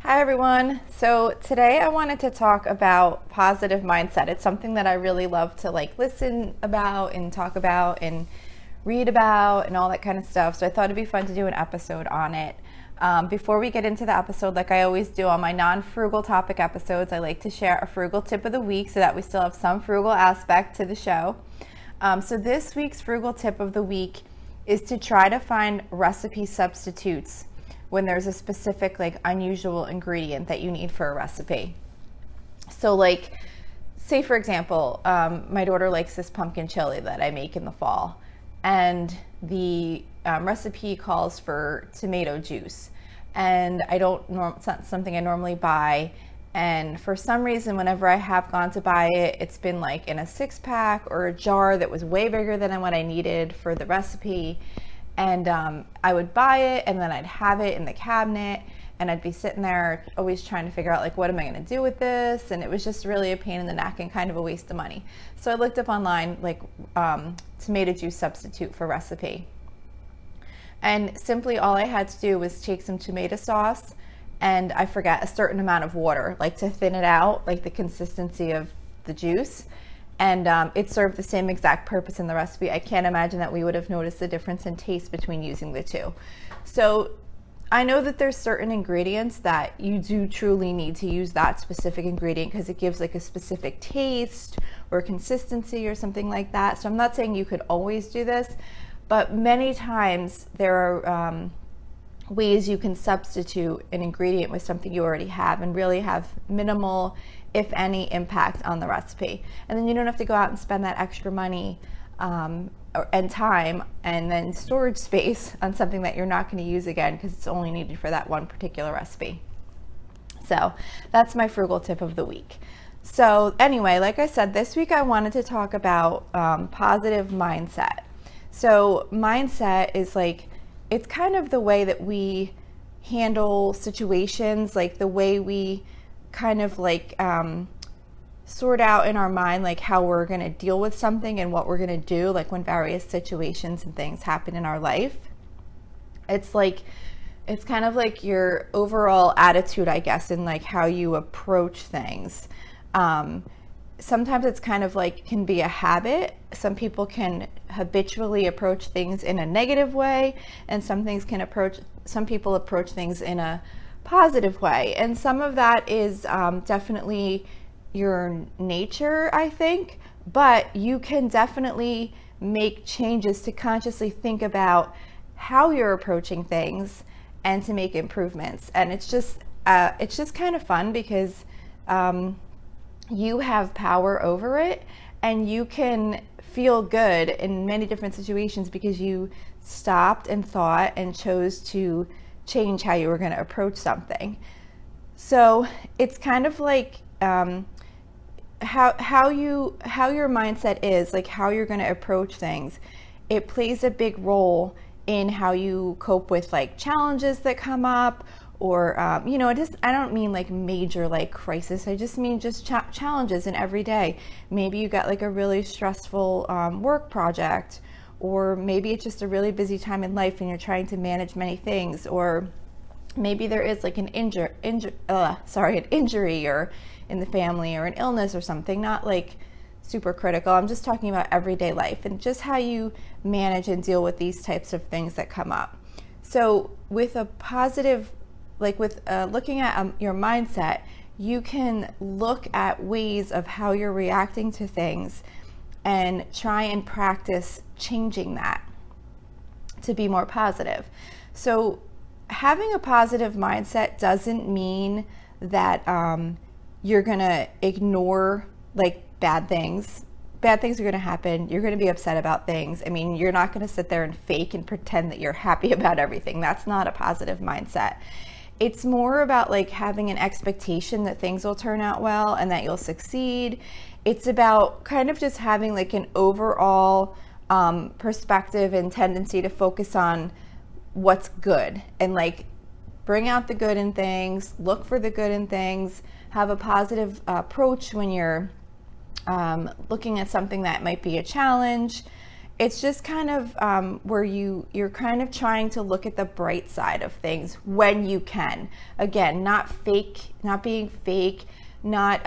Hi everyone. So today I wanted to talk about positive mindset. It's something that I really love to listen about and talk about and read about and all that kind of stuff. So I thought it'd be fun to do an episode on it. Before we get into the episode, like I always do on my non-frugal topic episodes, I like to share a frugal tip of the week so that we still have some frugal aspect to the show. So this week's frugal tip of the week is to try to find recipe substitutes when there's a specific unusual ingredient that you need for a recipe. So say for example, my daughter likes this pumpkin chili that I make in the fall, and the recipe calls for tomato juice, and it's not something I normally buy. And for some reason, whenever I have gone to buy it, it's been in a 6-pack or a jar that was way bigger than what I needed for the recipe. And I would buy it, and then I'd have it in the cabinet, and I'd be sitting there always trying to figure out what am I going to do with this, and it was just really a pain in the neck and kind of a waste of money. So I looked up online tomato juice substitute for recipe, and simply all I had to do was take some tomato sauce and I forget a certain amount of water to thin it out, the consistency of the juice. And it served the same exact purpose in the recipe. I can't imagine that we would have noticed the difference in taste between using the two. So I know that there's certain ingredients that you do truly need to use that specific ingredient because it gives a specific taste or consistency or something like that. So I'm not saying you could always do this, but many times there are ways you can substitute an ingredient with something you already have and really have minimal, if any, impact on the recipe. And then you don't have to go out and spend that extra money and time and then storage space on something that you're not going to use again because it's only needed for that one particular recipe. So that's my frugal tip of the week. So anyway, like I said, this week I wanted to talk about positive mindset. So mindset is it's kind of the way that we handle situations, the way we kind of sort out in our mind how we're going to deal with something and what we're going to do when various situations and things happen in our life. It's kind of your overall attitude, I guess, in how you approach things. Sometimes it's kind of can be a habit. Some people can habitually approach things in a negative way, and some people approach things in a positive way. And some of that is definitely your nature, I think, but you can definitely make changes to consciously think about how you're approaching things and to make improvements. And it's just kind of fun because you have power over it, and you can feel good in many different situations because you stopped and thought and chose to change how you were going to approach something. So it's kind of how your mindset is, how you're going to approach things. It plays a big role in how you cope with challenges that come up, or I don't mean major crisis. I just mean just challenges in every day. Maybe you got a really stressful work project, or maybe it's just a really busy time in life and you're trying to manage many things, or maybe there is an injury or in the family, or an illness or something, not super critical. I'm just talking about everyday life and just how you manage and deal with these types of things that come up. So with a positive, looking at your mindset, you can look at ways of how you're reacting to things and try and practice changing that to be more positive. So having a positive mindset doesn't mean that you're gonna ignore bad things. Bad things are gonna happen. You're gonna be upset about things. I mean, you're not gonna sit there and fake and pretend that you're happy about everything. That's not a positive mindset. It's more about having an expectation that things will turn out well and that you'll succeed. It's about kind of just having an overall perspective and tendency to focus on what's good and bring out the good in things, look for the good in things, have a positive approach when you're looking at something that might be a challenge, it's just kind of where you're kind of trying to look at the bright side of things when you can. Again, not being fake, not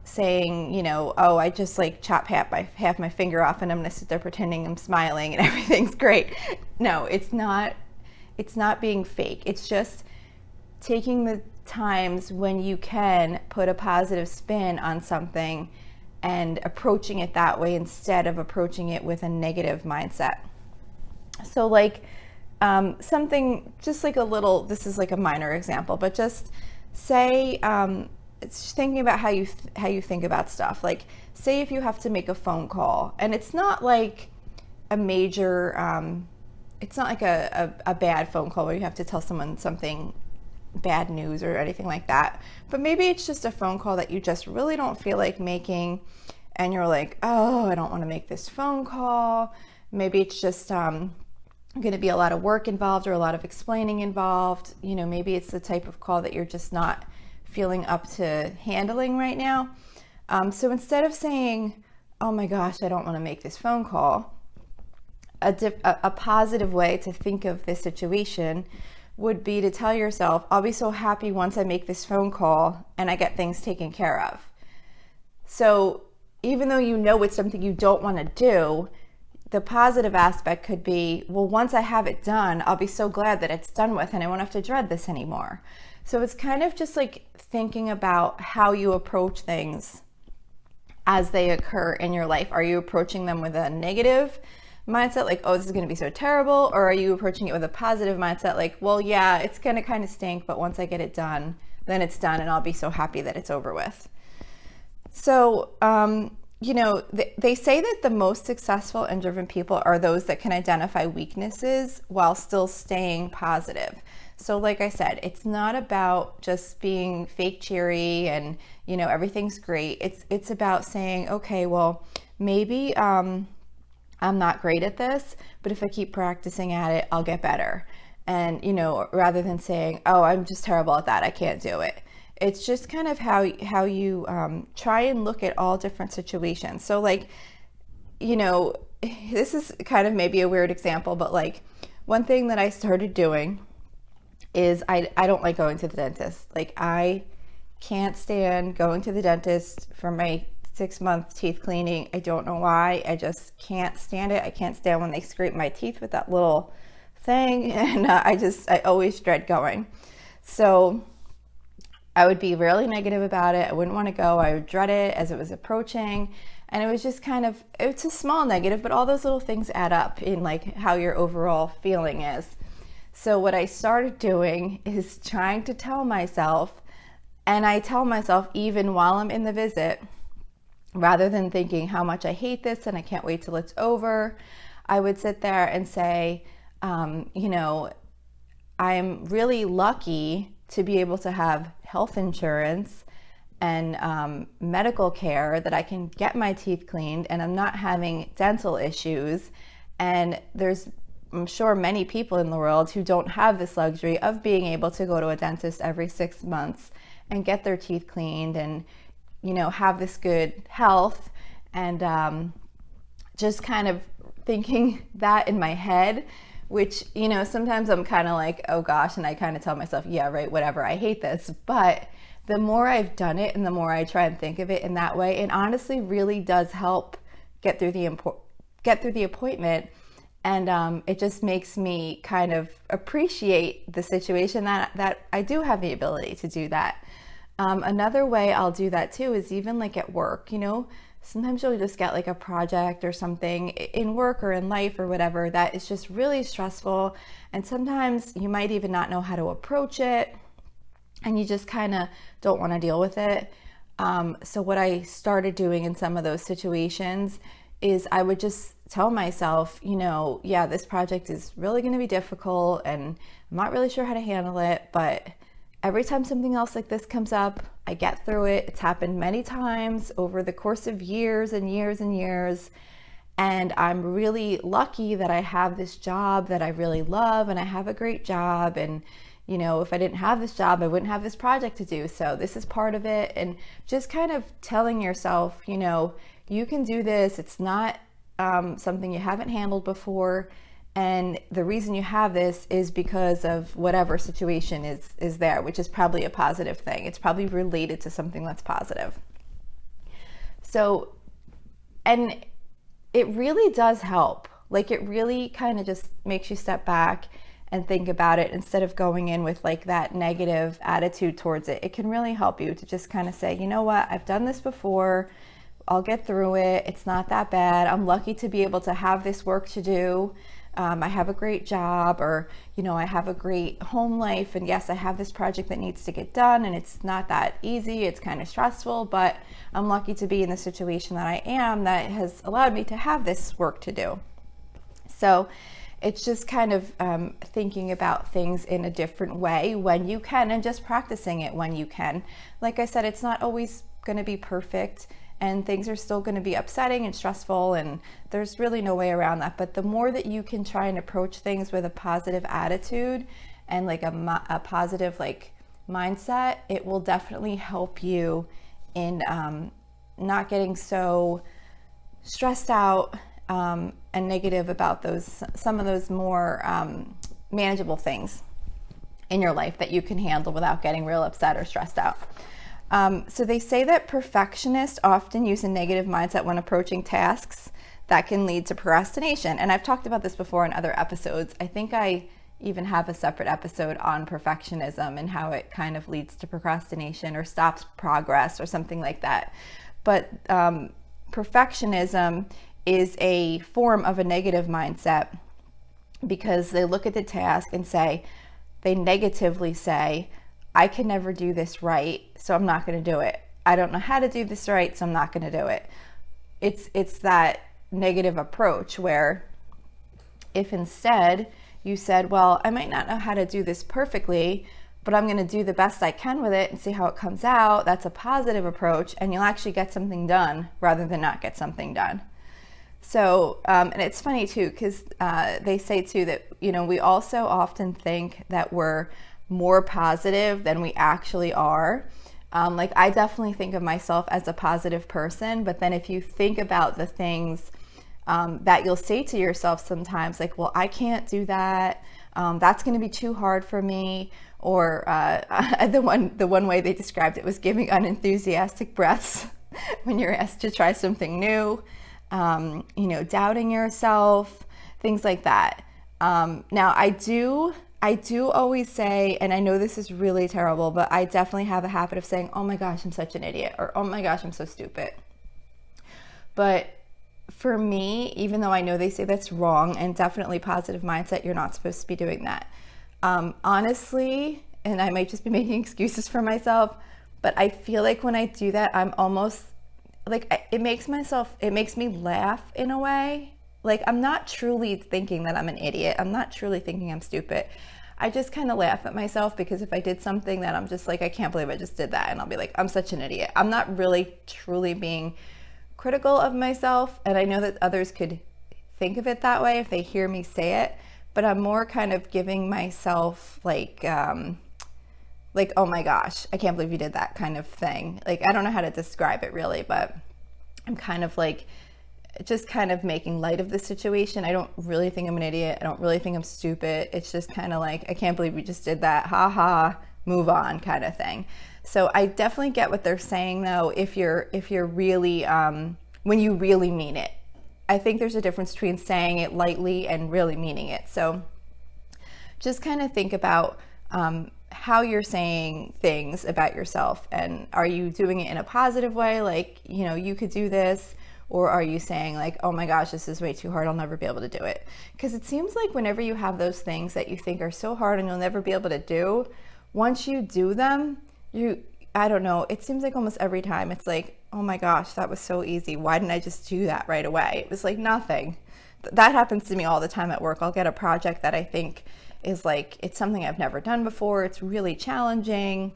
saying, oh, I just like chop half my finger off and I'm gonna sit there pretending I'm smiling and everything's great. No, it's not being fake. It's just taking the times when you can put a positive spin on something and approaching it that way instead of approaching it with a negative mindset. So like something just like this is like a minor example, but just say it's thinking about how you think about stuff. Like say if you have to make a phone call and it's not like a major it's not like a bad phone call where you have to tell someone something bad news or anything like that, but maybe it's just a phone call that you just really don't feel like making and you're like, oh, I don't want to make this phone call. Maybe it's just going to be a lot of work involved or a lot of explaining involved. Maybe it's the type of call that you're just not feeling up to handling right now. So instead of saying, oh my gosh, I don't want to make this phone call, a positive way to think of this situation would be to tell yourself, I'll be so happy once I make this phone call and I get things taken care of. So even though it's something you don't want to do, the positive aspect could be, well, once I have it done, I'll be so glad that it's done with and I won't have to dread this anymore. So it's kind of just like thinking about how you approach things as they occur in your life. Are you approaching them with a negative mindset, like, oh, this is going to be so terrible? Or are you approaching it with a positive mindset, like, well, yeah, it's going to kind of stink, but once I get it done, then it's done and I'll be so happy that it's over with. So, they say that the most successful and driven people are those that can identify weaknesses while still staying positive. So like I said, it's not about just being fake cheery and, everything's great. It's about saying, okay, well, maybe I'm not great at this, but if I keep practicing at it, I'll get better. And, rather than saying, oh, I'm just terrible at that, I can't do it. It's just kind of how you try and look at all different situations. So like, this is kind of maybe a weird example, but like one thing that I started doing is I don't like going to the dentist. Like I can't stand going to the dentist for my 6-month teeth cleaning. I don't know why. I just can't stand it. I can't stand when they scrape my teeth with that little thing. And I always dread going. So I would be really negative about it. I wouldn't want to go. I would dread it as it was approaching. And it was just it's a small negative, but all those little things add up in like how your overall feeling is. So what I started doing is trying to tell myself, and I tell myself even while I'm in the visit, rather than thinking how much I hate this and I can't wait till it's over, I would sit there and say, I'm really lucky to be able to have health insurance and medical care, that I can get my teeth cleaned and I'm not having dental issues. And I'm sure many people in the world who don't have this luxury of being able to go to a dentist every 6 months and get their teeth cleaned and, have this good health. And just kind of thinking that in my head, which, sometimes I'm kind of like, oh gosh, and I kind of tell myself, yeah, right, whatever, I hate this. But the more I've done it and the more I try and think of it in that way, it honestly really does help get through the appointment. And it just makes me kind of appreciate the situation that I do have the ability to do that. Another way I'll do that too is even like at work, sometimes you'll just get like a project or something in work or in life or whatever that is just really stressful. And sometimes you might even not know how to approach it and you just kind of don't want to deal with it. So what I started doing in some of those situations is I would just tell myself, yeah, this project is really going to be difficult and I'm not really sure how to handle it, but every time something else like this comes up, I get through it. It's happened many times over the course of years and years and years. And I'm really lucky that I have this job that I really love and I have a great job. And, if I didn't have this job, I wouldn't have this project to do. So this is part of it. And just kind of telling yourself, you can do this. It's not something you haven't handled before. And the reason you have this is because of whatever situation is there, which is probably a positive thing. It's probably related to something that's positive. So, and it really does help. Like, it really kind of just makes you step back and think about it instead of going in with like that negative attitude towards it. It can really help you to just kind of say, you know what, I've done this before. I'll get through it. It's not that bad. I'm lucky to be able to have this work to do. I have a great job, or, you know, I have a great home life. And yes, I have this project that needs to get done, and it's not that easy. It's kind of stressful, but I'm lucky to be in the situation that I am that has allowed me to have this work to do. So it's just kind of thinking about things in a different way when you can, and just practicing it when you can. Like I said, it's not always going to be perfect, and things are still going to be upsetting and stressful, and there's really no way around that. But the more that you can try and approach things with a positive attitude and like a positive like mindset, it will definitely help you in not getting so stressed out and negative about some of those more manageable things in your life that you can handle without getting real upset or stressed out. So they say that perfectionists often use a negative mindset when approaching tasks that can lead to procrastination. And I've talked about this before in other episodes. I think I even have a separate episode on perfectionism and how it kind of leads to procrastination or stops progress or something like that. But perfectionism is a form of a negative mindset because they look at the task and they negatively say, I can never do this right, so I'm not going to do it. I don't know how to do this right, so I'm not going to do it. It's that negative approach where if instead you said, well, I might not know how to do this perfectly, but I'm going to do the best I can with it and see how it comes out, that's a positive approach, and you'll actually get something done rather than not get something done. So, and it's funny too, because they say too that, you know, we also often think that we're more positive than we actually are. Like, I definitely think of myself as a positive person, but then if you think about the things that you'll say to yourself sometimes, like, well, I can't do that. That's going to be too hard for me. Or the one way they described it was giving unenthusiastic breaths when you're asked to try something new. You know, doubting yourself, things like that. Now, I do always say, and I know this is really terrible, but I definitely have a habit of saying, oh my gosh, I'm such an idiot, or oh my gosh, I'm so stupid. But for me, even though I know they say that's wrong, and definitely positive mindset, you're not supposed to be doing that. Honestly, and I might just be making excuses for myself, but I feel like when I do that, I'm almost like, it makes me laugh in a way. Like, I'm not truly thinking that I'm an idiot. I'm not truly thinking I'm stupid. I just kind of laugh at myself because if I did something that I'm just like, I can't believe I just did that, and I'll be like, I'm such an idiot. I'm not really truly being critical of myself, and I know that others could think of it that way if they hear me say it, but I'm more kind of giving myself like, oh my gosh, I can't believe you did that kind of thing. Like, I don't know how to describe it really, but I'm kind of like, just kind of making light of the situation. I don't really think I'm an idiot. I don't really think I'm stupid. It's just kind of like, I can't believe you just did that. Ha ha, move on kind of thing. So I definitely get what they're saying though, if you're really, when you really mean it. I think there's a difference between saying it lightly and really meaning it. So just kind of think about how you're saying things about yourself, and are you doing it in a positive way, like, you know, you could do this, or are you saying like, oh my gosh, this is way too hard, I'll never be able to do it? Because it seems like whenever you have those things that you think are so hard and you'll never be able to do, once you do them, I don't know, it seems like almost every time it's like, oh my gosh, that was so easy, why didn't I just do that right away? It was like nothing. That happens to me all the time at work. I'll get a project that I think is like, it's something I've never done before, it's really challenging,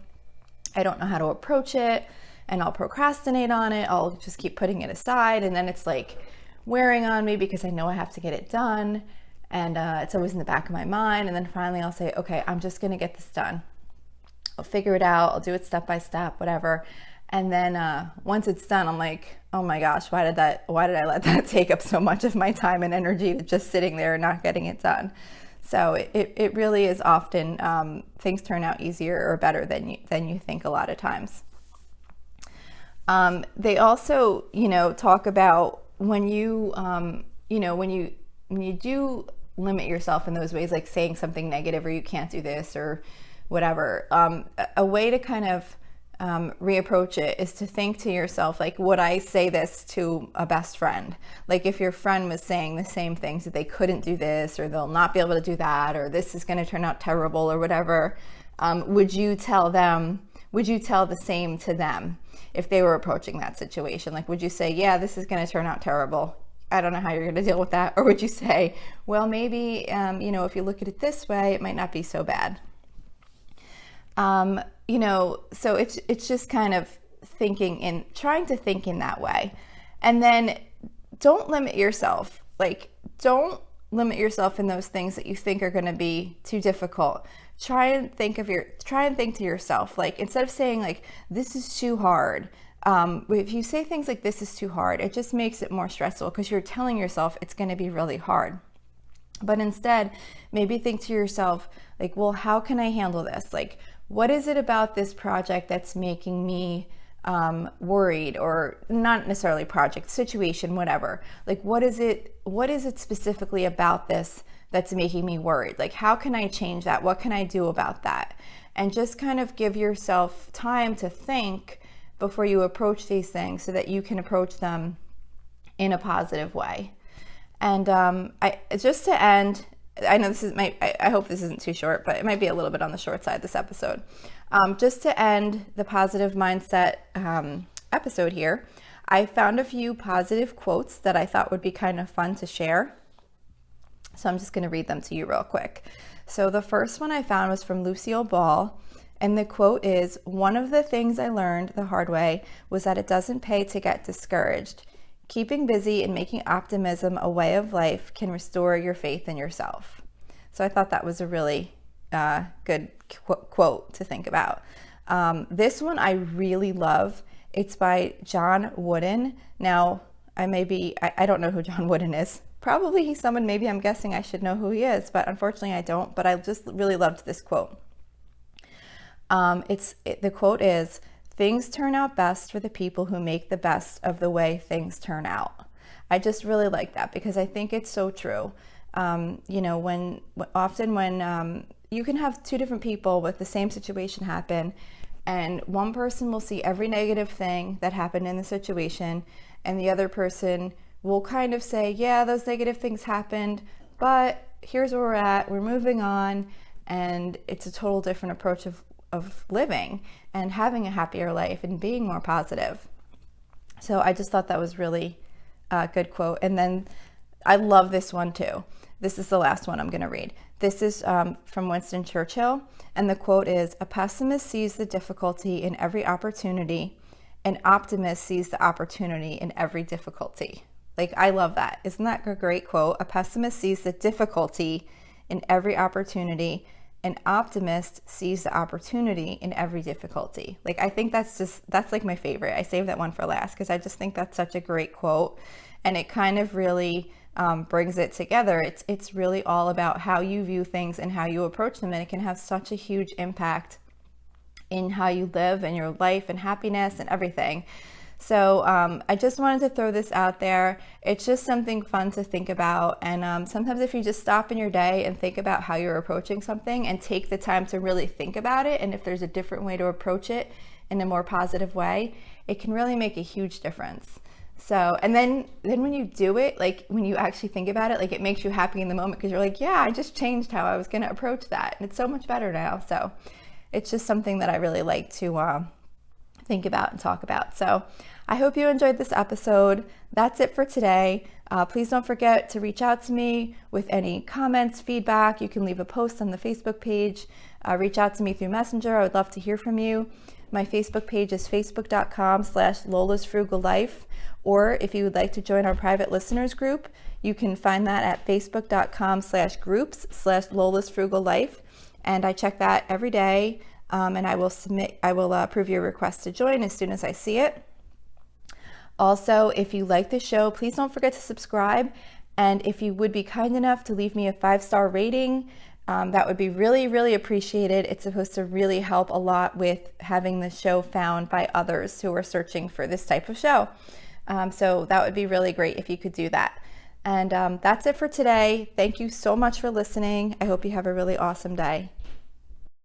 I don't know how to approach it, and I'll procrastinate on it. I'll just keep putting it aside, and then it's like wearing on me because I know I have to get it done, and it's always in the back of my mind. And then finally I'll say, okay, I'm just gonna get this done. I'll figure it out, I'll do it step by step, whatever. And then once it's done, I'm like, oh my gosh, why did I let that take up so much of my time and energy to just sitting there and not getting it done? So it really is often, things turn out easier or better than you think a lot of times. They also, talk about when you, when you do limit yourself in those ways, like saying something negative or you can't do this or whatever, a way to kind of reapproach it is to think to yourself, like, would I say this to a best friend? Like if your friend was saying the same things, that they couldn't do this or they'll not be able to do that or this is going to turn out terrible or whatever, would you tell the same to them if they were approaching that situation? Like, would you say, yeah, this is going to turn out terrible, I don't know how you're going to deal with that? Or would you say, well, maybe, if you look at it this way, it might not be so bad. So it's just kind of trying to think in that way. And then don't limit yourself. Like, don't limit yourself in those things that you think are going to be too difficult. Try and think to yourself, like, instead of saying like, this is too hard. If you say things like this is too hard, it just makes it more stressful because you're telling yourself it's going to be really hard. But instead, maybe think to yourself, like, well, how can I handle this? Like, what is it about this project that's making me worried, or not necessarily project, situation, whatever. Like, what is it specifically about this that's making me worried? Like, how can I change that? What can I do about that? And just kind of give yourself time to think before you approach these things so that you can approach them in a positive way. And just to end, I know I hope this isn't too short, but it might be a little bit on the short side this episode. Just to end the positive mindset episode here, I found a few positive quotes that I thought would be kind of fun to share. So I'm just going to read them to you real quick. So the first one I found was from Lucille Ball. And the quote is, "One of the things I learned the hard way was that it doesn't pay to get discouraged. Keeping busy and making optimism a way of life can restore your faith in yourself." So I thought that was a really good quote to think about. This one I really love. It's by John Wooden. Now, I don't know who John Wooden is. Probably he's someone, maybe I'm guessing I should know who he is, but unfortunately I don't. But I just really loved this quote. The quote is, "Things turn out best for the people who make the best of the way things turn out." I just really like that because I think it's so true. When you can have two different people with the same situation happen, and one person will see every negative thing that happened in the situation, and the other person will kind of say, yeah, those negative things happened, but here's where we're at, we're moving on, and it's a total different approach of living and having a happier life and being more positive. So I just thought that was really a good quote. And then I love this one too. This is the last one I'm going to read. This is from Winston Churchill. And the quote is, "A pessimist sees the difficulty in every opportunity. An optimist sees the opportunity in every difficulty." Like, I love that. Isn't that a great quote? A pessimist sees the difficulty in every opportunity. An optimist sees the opportunity in every difficulty. Like, I think that's like my favorite. I saved that one for last because I just think that's such a great quote, and it kind of really brings it together. It's really all about how you view things and how you approach them, and it can have such a huge impact in how you live and your life and happiness and everything. So I just wanted to throw this out there. It's just something fun to think about. And sometimes if you just stop in your day and think about how you're approaching something and take the time to really think about it, and if there's a different way to approach it in a more positive way, it can really make a huge difference. So, and then when you do it, like when you actually think about it, like it makes you happy in the moment because you're like, yeah, I just changed how I was going to approach that. And it's so much better now. So it's just something that I really like to think about and talk about. So I hope you enjoyed this episode. That's it for today. Please don't forget to reach out to me with any comments, feedback. You can leave a post on the Facebook page. Reach out to me through Messenger. I would love to hear from you. My Facebook page is facebook.com/Lola's-Frugal-Life. Or if you would like to join our private listeners group, you can find that at facebook.com/groups/Lola's-Frugal-Life. And I check that every day. and I will approve your request to join as soon as I see it. Also, if you like the show, please don't forget to subscribe. And if you would be kind enough to leave me a 5-star rating, that would be really, really appreciated. It's supposed to really help a lot with having the show found by others who are searching for this type of show. So that would be really great if you could do that. And that's it for today. Thank you so much for listening. I hope you have a really awesome day.